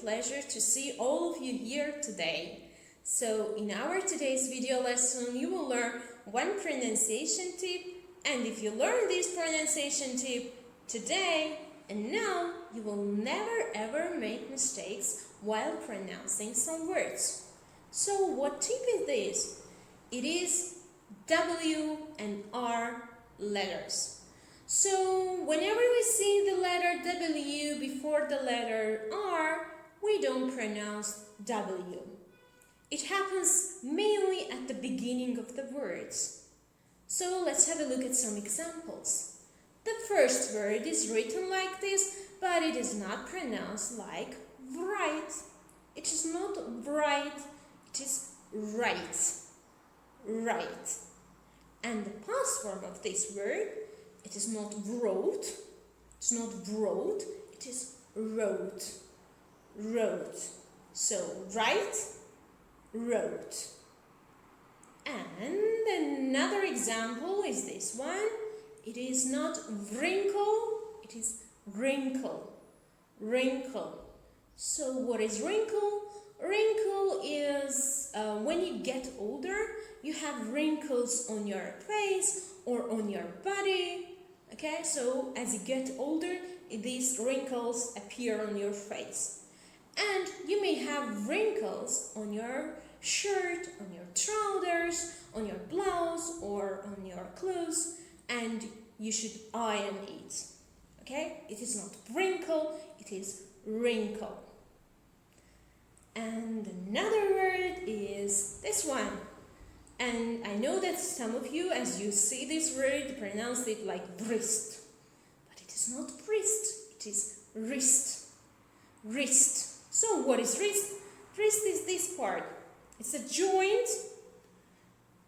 pleasure to see all of you here today. So in our today's video lesson, you will learn one pronunciation tip, and if you learn this pronunciation tip today and now, you will never ever make mistakes while pronouncing some words. So what tip is this? It is W and R letters. So whenever we see the letter W before the letter R, we don't pronounce W. It happens mainly at the beginning of the words. So let's have a look at some examples. The first word is written like this, but it is not pronounced like bright. It is not bright, it is right. Right. And the past form of this word, it is not wrote, it's not broad, it is wrote. Wrote. So right, wrote. And another example is this one. It is not wrinkle, it is wrinkle. Wrinkle. So what is wrinkle? Wrinkle is when you get older, you have wrinkles on your face or on your body. Okay, so as you get older, these wrinkles appear on your face. And you may have wrinkles on your shirt, on your trousers, on your blouse, or on your clothes, and you should iron it. Okay, it is not wrinkle, it is wrinkle. And another word is this one. And I know that some of you, as you see this word, pronounce it like wrist. But it is not wrist, it is wrist. Wrist. So what is wrist? Wrist is this part. It's a joint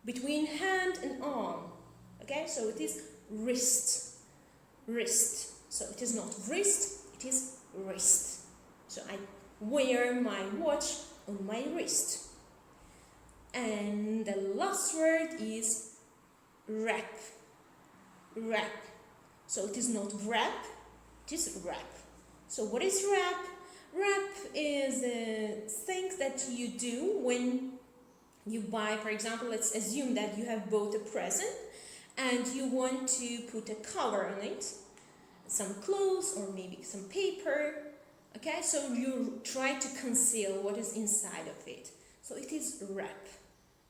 between hand and arm. Okay, so it is wrist. Wrist. So it is not wrist, it is wrist. So I wear my watch on my wrist. And the last word is wrap. Wrap. So it is not wrap, it is wrap. So what is wrap? Wrap is things that you do when you buy, for example, let's assume that you have bought a present and you want to put a cover on it, some clothes or maybe some paper. Okay, so you try to conceal what is inside of it. So it is wrap.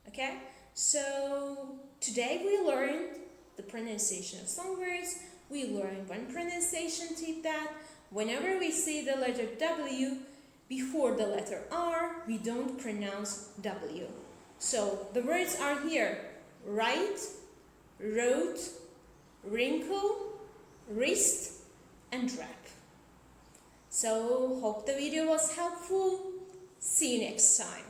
Okay, so today we learned the pronunciation of some words. We learned one pronunciation tip, that whenever we see the letter W before the letter R, we don't pronounce W. So the words are here: right, wrote, wrinkle, wrist, and wrap. So hope the video was helpful. See you next time.